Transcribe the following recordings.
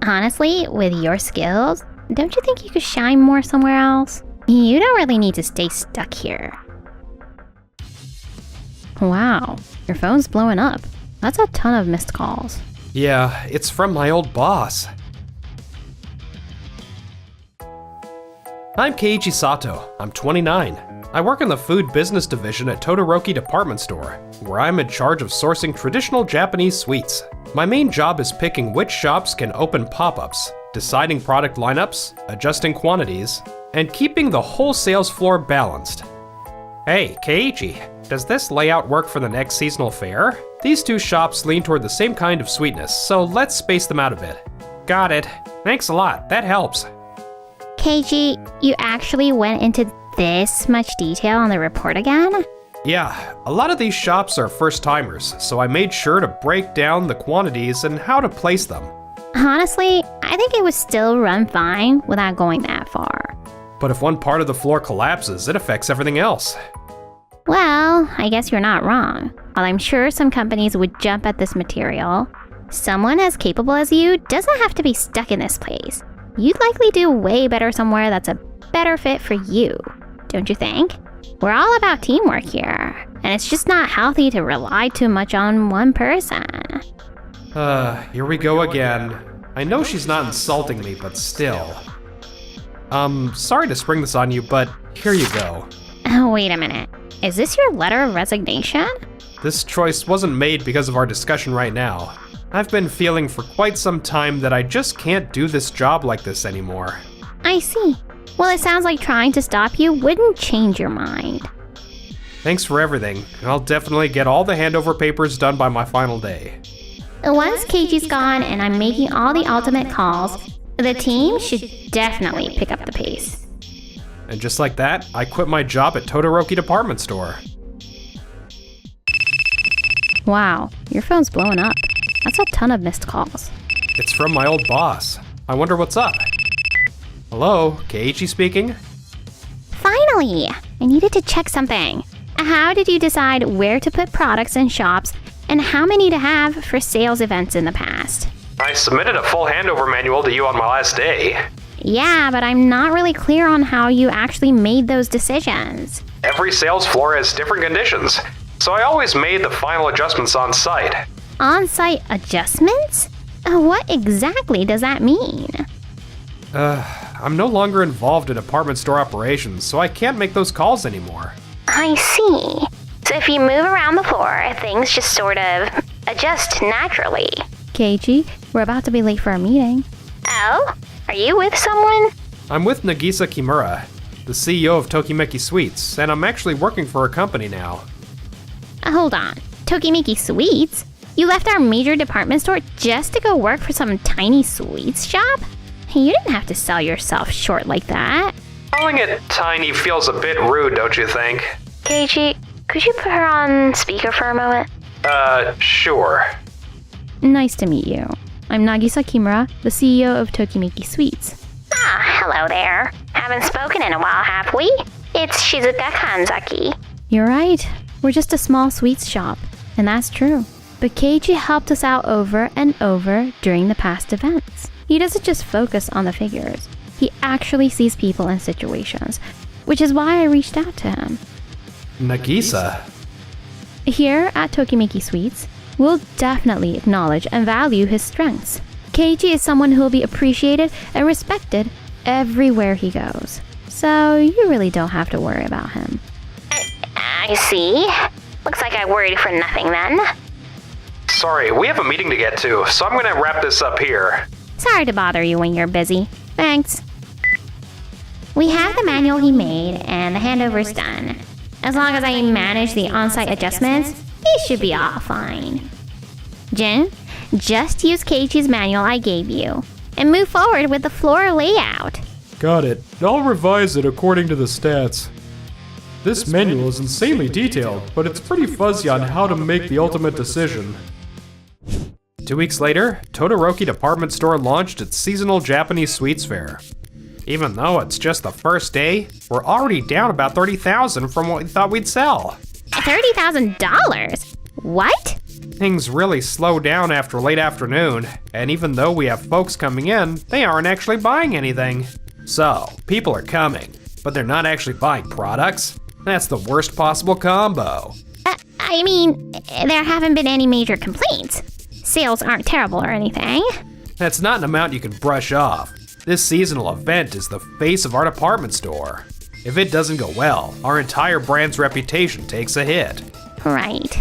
Honestly, with your skills, don't you think you could shine more somewhere else? You don't really need to stay stuck here. Wow, your phone's blowing up. That's a ton of missed calls. Yeah, it's from my old boss. I'm Keiichi Sato. I'm 29. I work in the food business division at Todoroki Department Store, where I'm in charge of sourcing traditional Japanese sweets. My main job is picking which shops can open pop-ups, deciding product lineups, adjusting quantities, and keeping the whole sales floor balanced. Hey, Keiichi, does this layout work for the next seasonal fair? These two shops lean toward the same kind of sweetness, so let's space them out a bit. Got it. Thanks a lot, that helps. Keiichi, you actually went into this much detail on the report again? Yeah, a lot of these shops are first-timers, so I made sure to break down the quantities and how to place them. Honestly, I think it would still run fine without going that far. But if one part of the floor collapses, it affects everything else. Well, I guess you're not wrong. While I'm sure some companies would jump at this material, someone as capable as you doesn't have to be stuck in this place. You'd likely do way better somewhere that's a better fit for you, don't you think? We're all about teamwork here, and it's just not healthy to rely too much on one person. Here we go again. I know she's not insulting me, but still. Sorry to spring this on you, but here you go. Oh, wait a minute. Is this your letter of resignation? This choice wasn't made because of our discussion right now. I've been feeling for quite some time that I just can't do this job like this anymore. I see. Well, it sounds like trying to stop you wouldn't change your mind. Thanks for everything. I'll definitely get all the handover papers done by my final day. Once Keiichi's gone and I'm making all the ultimate calls, the team should definitely pick up the pace. And just like that, I quit my job at Todoroki Department Store. Wow, your phone's blowing up. That's a ton of missed calls. It's from my old boss. I wonder what's up. Hello, Keiichi speaking? Finally! I needed to check something. How did you decide where to put products in shops and how many to have for sales events in the past? I submitted a full handover manual to you on my last day. Yeah, but I'm not really clear on how you actually made those decisions. Every sales floor has different conditions, so I always made the final adjustments on site. On-site adjustments? What exactly does that mean? I'm no longer involved in department store operations, so I can't make those calls anymore. I see. So if you move around the floor, things just sort of adjust naturally. Keiichi, we're about to be late for our meeting. Oh? Are you with someone? I'm with Nagisa Kimura, the CEO of Tokimeki Sweets, and I'm actually working for her company now. Hold on. Tokimeki Sweets? You left our major department store just to go work for some tiny sweets shop? You didn't have to sell yourself short like that. Calling it tiny feels a bit rude, don't you think? Keiichi, could you put her on speaker for a moment? Sure. Nice to meet you. I'm Nagisa Kimura, the CEO of Tokimeki Sweets. Ah, hello there. Haven't spoken in a while, have we? It's Shizuka Kanzaki. You're right. We're just a small sweets shop, and that's true. But Keiichi helped us out over and over during the past events. He doesn't just focus on the figures. He actually sees people and situations, which is why I reached out to him. Nagisa? Here at Tokimeki Sweets, we'll definitely acknowledge and value his strengths. Keiichi is someone who will be appreciated and respected everywhere he goes. So you really don't have to worry about him. I see. Looks like I worried for nothing then. Sorry, we have a meeting to get to, so I'm gonna wrap this up here. Sorry to bother you when you're busy. Thanks. We have the manual he made and the handover's done. As long as I manage the on-site adjustments, it should be all fine. Jin, just use Keiichi's manual I gave you and move forward with the floor layout. Got it. I'll revise it according to the stats. This manual is insanely detailed, but it's pretty fuzzy on how to make the ultimate decision. 2 weeks later, Todoroki Department Store launched its seasonal Japanese sweets fair. Even though it's just the first day, we're already down about $30,000 from what we thought we'd sell. $30,000? What? Things really slow down after late afternoon, and even though we have folks coming in, they aren't actually buying anything. So, people are coming, but they're not actually buying products? That's the worst possible combo. I mean, there haven't been any major complaints. Sales aren't terrible or anything. That's not an amount you can brush off. This seasonal event is the face of our department store. If it doesn't go well, our entire brand's reputation takes a hit. Right.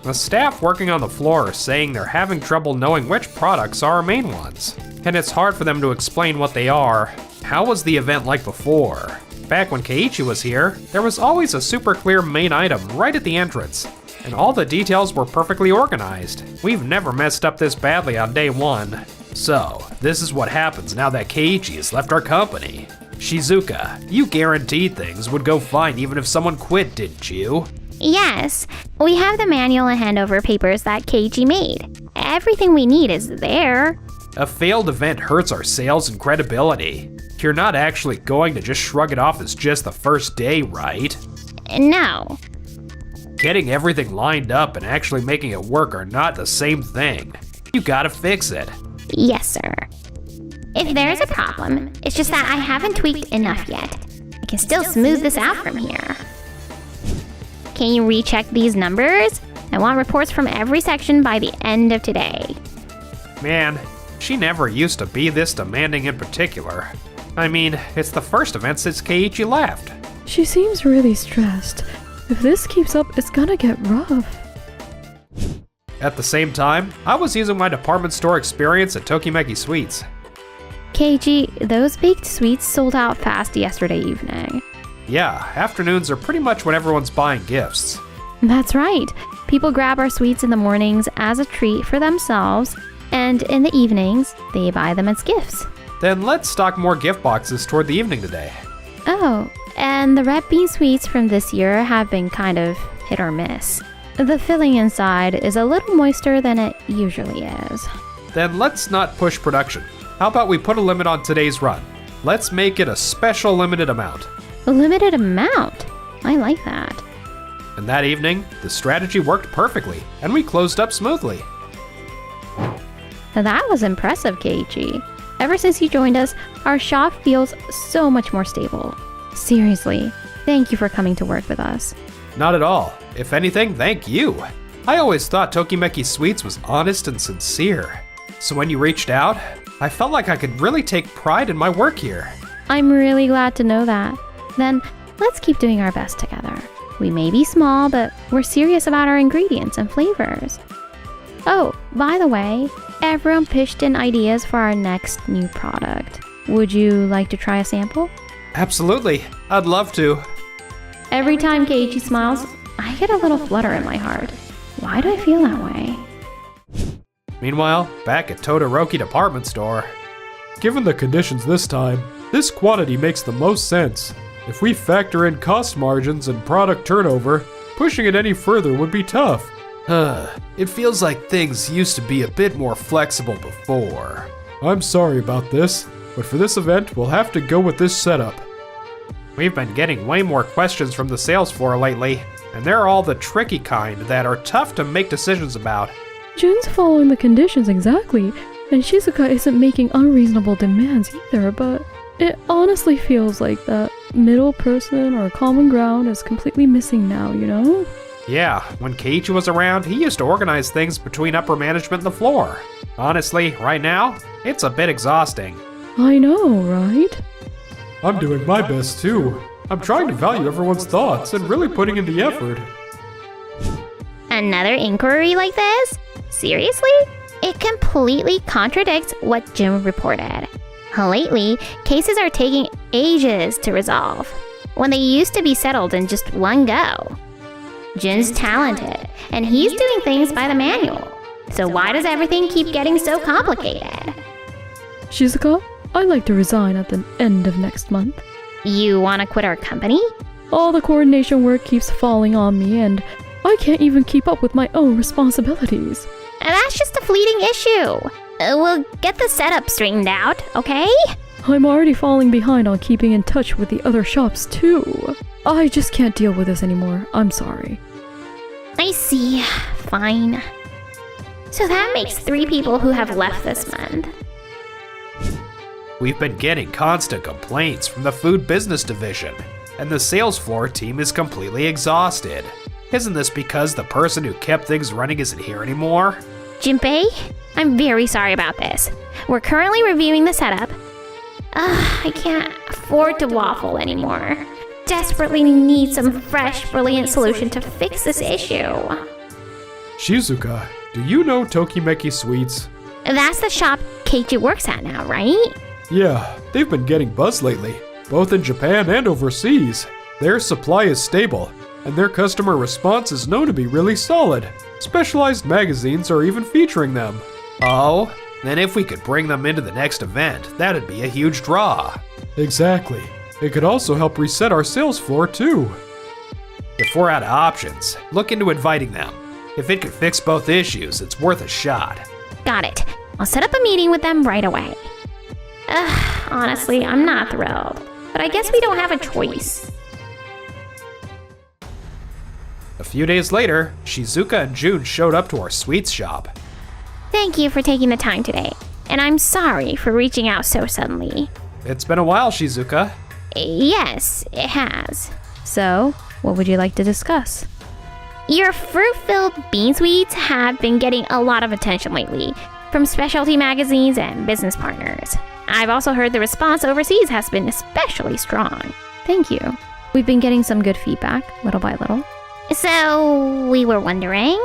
The staff working on the floor are saying they're having trouble knowing which products are our main ones, and it's hard for them to explain what they are. How was the event like before? Back when Keiichi was here, there was always a super clear main item right at the entrance, and all the details were perfectly organized. We've never messed up this badly on day one. So, this is what happens now that Keiichi has left our company. Shizuka, you guaranteed things would go fine even if someone quit, didn't you? Yes, we have the manual and handover papers that Keiichi made. Everything we need is there. A failed event hurts our sales and credibility. You're not actually going to just shrug it off as just the first day, right? No. Getting everything lined up and actually making it work are not the same thing. You gotta fix it. Yes, sir. If there's a problem, it's just that I haven't tweaked enough yet. I can still smooth this out from here. Can you recheck these numbers? I want reports from every section by the end of today. Man, she never used to be this demanding in particular. I mean, it's the first event since Keiichi left. She seems really stressed. If this keeps up, it's gonna get rough. At the same time, I was using my department store experience at Tokimeki Sweets. Keiichi, those baked sweets sold out fast yesterday evening. Yeah, afternoons are pretty much when everyone's buying gifts. That's right. People grab our sweets in the mornings as a treat for themselves, and in the evenings, they buy them as gifts. Then let's stock more gift boxes toward the evening today. Oh, and the red bean sweets from this year have been kind of hit or miss. The filling inside is a little moister than it usually is. Then let's not push production. How about we put a limit on today's run? Let's make it a special limited amount. A limited amount? I like that. And that evening, the strategy worked perfectly, and we closed up smoothly. That was impressive, Keiichi. Ever since you joined us, our shop feels so much more stable. Seriously, thank you for coming to work with us. Not at all. If anything, thank you. I always thought Tokimeki Sweets was honest and sincere. So when you reached out, I felt like I could really take pride in my work here. I'm really glad to know that. Then, let's keep doing our best together. We may be small, but we're serious about our ingredients and flavors. Oh, by the way, everyone pitched in ideas for our next new product. Would you like to try a sample? Absolutely. I'd love to. Every time Keiichi smiles, I get a little flutter in my heart. Why do I feel that way? Meanwhile, back at Todoroki Department Store. Given the conditions this time, this quantity makes the most sense. If we factor in cost margins and product turnover, pushing it any further would be tough. It feels like things used to be a bit more flexible before. I'm sorry about this, but for this event, we'll have to go with this setup. We've been getting way more questions from the sales floor lately, and they're all the tricky kind that are tough to make decisions about. Jun's following the conditions exactly, and Shizuka isn't making unreasonable demands either, but it honestly feels like that middle person or common ground is completely missing now, you know? Yeah, when Keiichi was around, he used to organize things between upper management and the floor. Honestly, right now, it's a bit exhausting. I know, right? I'm doing my best too. I'm trying to value everyone's thoughts and really putting in the effort. Another inquiry like this? Seriously? It completely contradicts what Jim reported. Lately, cases are taking ages to resolve, when they used to be settled in just one go. Jin's talented, and he's doing things by the manual. So why does everything keep getting so complicated? Shizuka, I'd like to resign at the end of next month. You want to quit our company? All the coordination work keeps falling on me, and I can't even keep up with my own responsibilities. That's just a fleeting issue. We'll get the setup straightened out, okay? I'm already falling behind on keeping in touch with the other shops too. I just can't deal with this anymore. I'm sorry. I see. Fine. So that makes 3 people who have left this month. We've been getting constant complaints from the food business division, and the sales floor team is completely exhausted. Isn't this because the person who kept things running isn't here anymore? Jinpei, I'm very sorry about this. We're currently reviewing the setup. I can't afford to waffle anymore. Desperately need some fresh, brilliant solution to fix this issue. Shizuka, do you know Tokimeki Sweets? That's the shop Keiichi works at now, right? Yeah, they've been getting buzz lately, both in Japan and overseas. Their supply is stable, and their customer response is known to be really solid. Specialized magazines are even featuring them. Oh, then if we could bring them into the next event, that'd be a huge draw. Exactly. It could also help reset our sales floor too. If we're out of options, look into inviting them. If it could fix both issues, it's worth a shot. Got it. I'll set up a meeting with them right away. Honestly, I'm not thrilled, but I guess we don't have a choice. A few days later, Shizuka and June showed up to our sweets shop. Thank you for taking the time today, and I'm sorry for reaching out so suddenly. It's been a while, Shizuka. Yes, it has. So, what would you like to discuss? Your fruit-filled bean sweets have been getting a lot of attention lately, from specialty magazines and business partners. I've also heard the response overseas has been especially strong. Thank you. We've been getting some good feedback, little by little. So, we were wondering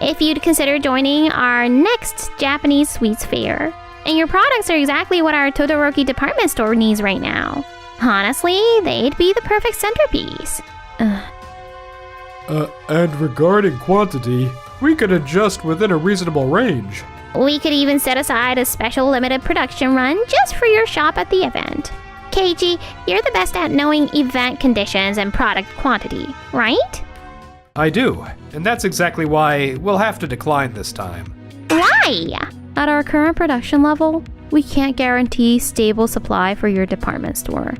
if you'd consider joining our next Japanese sweets fair. And your products are exactly what our Todoroki department store needs right now. Honestly, they'd be the perfect centerpiece. And regarding quantity, we could adjust within a reasonable range. We could even set aside a special limited production run just for your shop at the event. Keiichi, you're the best at knowing event conditions and product quantity, right? I do, and that's exactly why we'll have to decline this time. Why? At our current production level, we can't guarantee stable supply for your department store.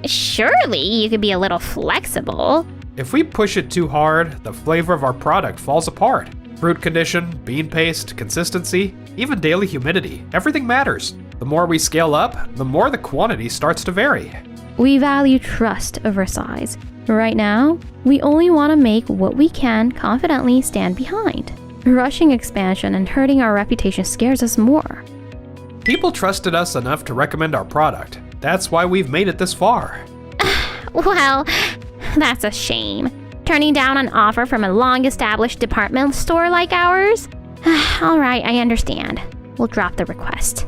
Surely you could be a little flexible. If we push it too hard, the flavor of our product falls apart. Fruit condition, bean paste, consistency, even daily humidity, everything matters. The more we scale up, the more the quantity starts to vary. We value trust over size. Right now, we only want to make what we can confidently stand behind. Rushing expansion and hurting our reputation scares us more. People trusted us enough to recommend our product. That's why we've made it this far. Well, that's a shame. Turning down an offer from a long-established department store like ours? All right, I understand. We'll drop the request.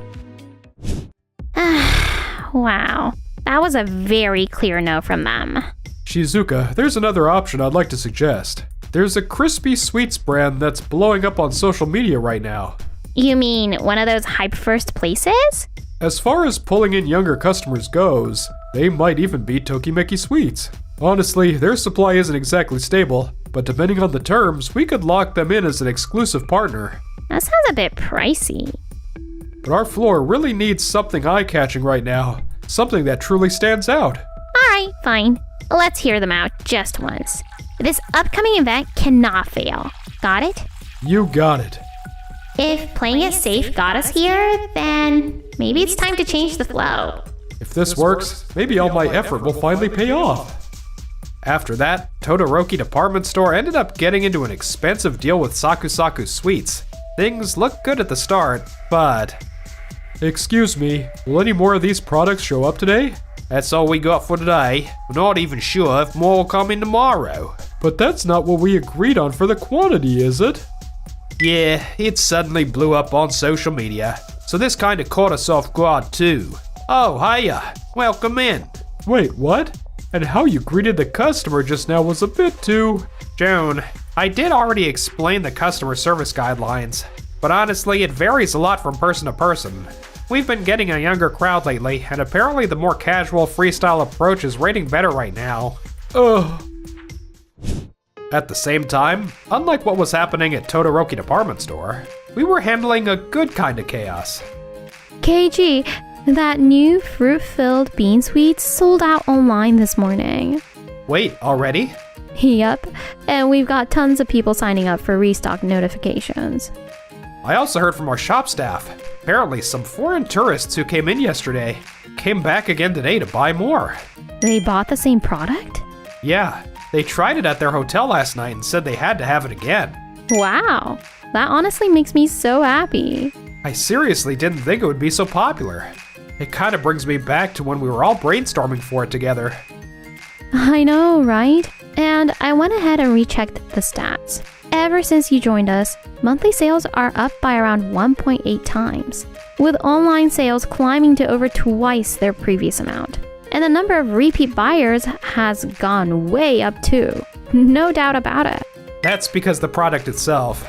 Wow, that was a very clear no from them. Shizuka, there's another option I'd like to suggest. There's a crispy sweets brand that's blowing up on social media right now. You mean one of those hype first places? As far as pulling in younger customers goes, they might even beat Tokimeki Sweets. Honestly, their supply isn't exactly stable, but depending on the terms, we could lock them in as an exclusive partner. That sounds a bit pricey. But our floor really needs something eye-catching right now. Something that truly stands out. Alright, fine. Let's hear them out just once. This upcoming event cannot fail. Got it? You got it. If playing it safe got us here, then maybe it's time to change the flow. If this works, maybe all my effort will finally pay off. After that, Todoroki Department Store ended up getting into an expensive deal with Sakusaku Sweets. Things looked good at the start, but... Excuse me, will any more of these products show up today? That's all we got for today. We're not even sure if more will come in tomorrow. But that's not what we agreed on for the quantity, is it? Yeah, it suddenly blew up on social media, so this kinda caught us off guard too. Oh, hiya, welcome in. Wait, what? And how you greeted the customer just now was a bit too... Joan, I did already explain the customer service guidelines, but honestly it varies a lot from person to person. We've been getting a younger crowd lately, and apparently the more casual freestyle approach is rating better right now. Ugh. At the same time, unlike what was happening at Todoroki Department Store, we were handling a good kind of chaos. Keiichi, that new fruit-filled bean sweets sold out online this morning. Wait, already? Yep, and we've got tons of people signing up for restock notifications. I also heard from our shop staff. Apparently, some foreign tourists who came in yesterday came back again today to buy more. They bought the same product? Yeah, they tried it at their hotel last night and said they had to have it again. Wow, that honestly makes me so happy. I seriously didn't think it would be so popular. It kind of brings me back to when we were all brainstorming for it together. I know, right? And I went ahead and rechecked the stats. Ever since you joined us, monthly sales are up by around 1.8 times, with online sales climbing to over twice their previous amount. And the number of repeat buyers has gone way up too. No doubt about it. That's because the product itself.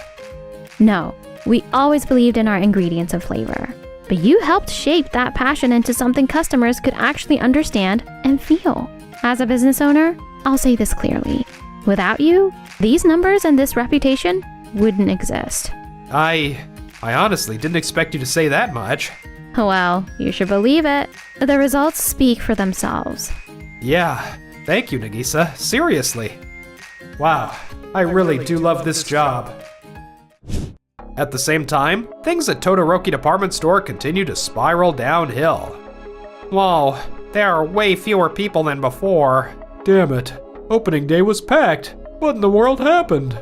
No, we always believed in our ingredients and flavor. But you helped shape that passion into something customers could actually understand and feel. As a business owner, I'll say this clearly. Without you, these numbers and this reputation wouldn't exist. I honestly didn't expect you to say that much. Well, you should believe it. The results speak for themselves. Yeah, thank you, Nagisa. Seriously. Wow, I really do love this job. At the same time, things at Todoroki Department Store continue to spiral downhill. Whoa, there are way fewer people than before. Damn it. Opening day was packed. What in the world happened?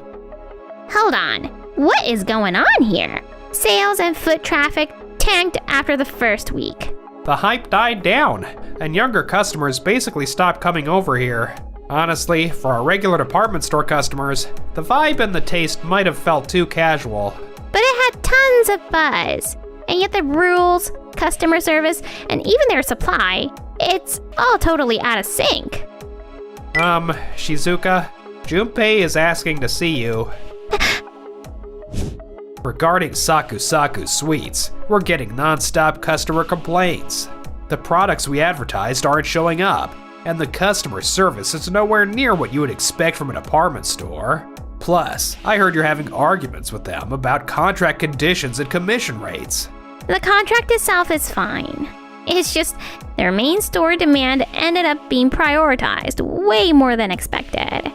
Hold on, what is going on here? Sales and foot traffic tanked after the first week. The hype died down, and younger customers basically stopped coming over here. Honestly, for our regular department store customers, the vibe and the taste might have felt too casual. But it had tons of buzz, and yet the rules, customer service, and even their supply, it's all totally out of sync. Shizuka, Junpei is asking to see you. Regarding Saku Saku Sweets, we're getting non-stop customer complaints. The products we advertised aren't showing up, and the customer service is nowhere near what you would expect from a department store. Plus, I heard you're having arguments with them about contract conditions and commission rates. The contract itself is fine. It's just their main store demand ended up being prioritized way more than expected.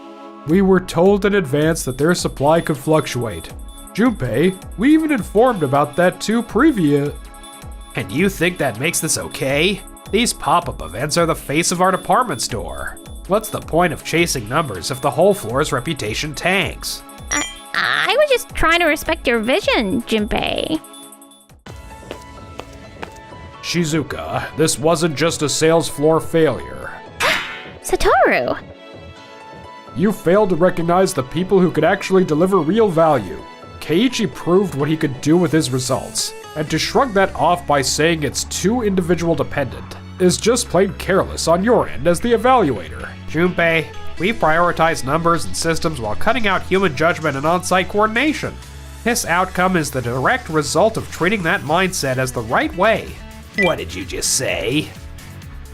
We were told in advance that their supply could fluctuate. Junpei, we even informed about that too previous. And you think that makes this okay? These pop-up events are the face of our department store. What's the point of chasing numbers if the whole floor's reputation tanks? I was just trying to respect your vision, Junpei. Shizuka, this wasn't just a sales floor failure. Satoru! You failed to recognize the people who could actually deliver real value. Keiichi proved what he could do with his results, and to shrug that off by saying it's too individual dependent is just plain careless on your end as the evaluator. Junpei, we prioritize numbers and systems while cutting out human judgment and on-site coordination. This outcome is the direct result of treating that mindset as the right way. What did you just say?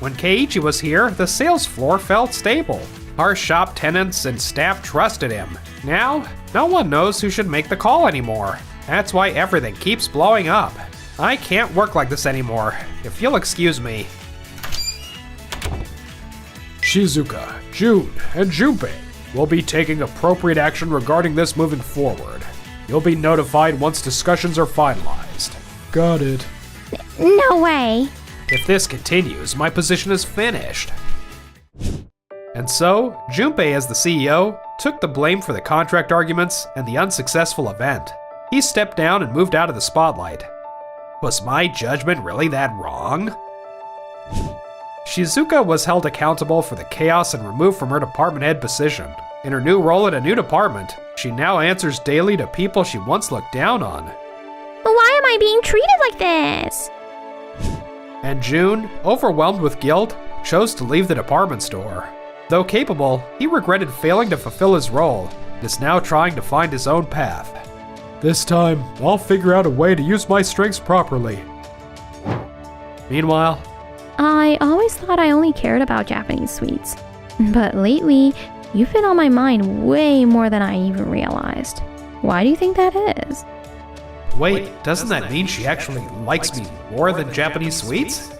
When Keiichi was here, the sales floor felt stable. Our shop tenants and staff trusted him. Now, no one knows who should make the call anymore. That's why everything keeps blowing up. I can't work like this anymore, if you'll excuse me. Shizuka, June, and Junpei will be taking appropriate action regarding this moving forward. You'll be notified once discussions are finalized. Got it. No way. If this continues, my position is finished. And so, Junpei, as the CEO, took the blame for the contract arguments and the unsuccessful event. He stepped down and moved out of the spotlight. Was my judgment really that wrong? Shizuka was held accountable for the chaos and removed from her department head position. In her new role at a new department, she now answers daily to people she once looked down on. Why am I being treated like this? And June, overwhelmed with guilt, chose to leave the department store. Though capable, he regretted failing to fulfill his role and is now trying to find his own path. This time, I'll figure out a way to use my strengths properly. Meanwhile, I always thought I only cared about Japanese sweets. But lately, you've been on my mind way more than I even realized. Why do you think that is? wait, doesn't that mean she actually likes me more than Japanese sweets?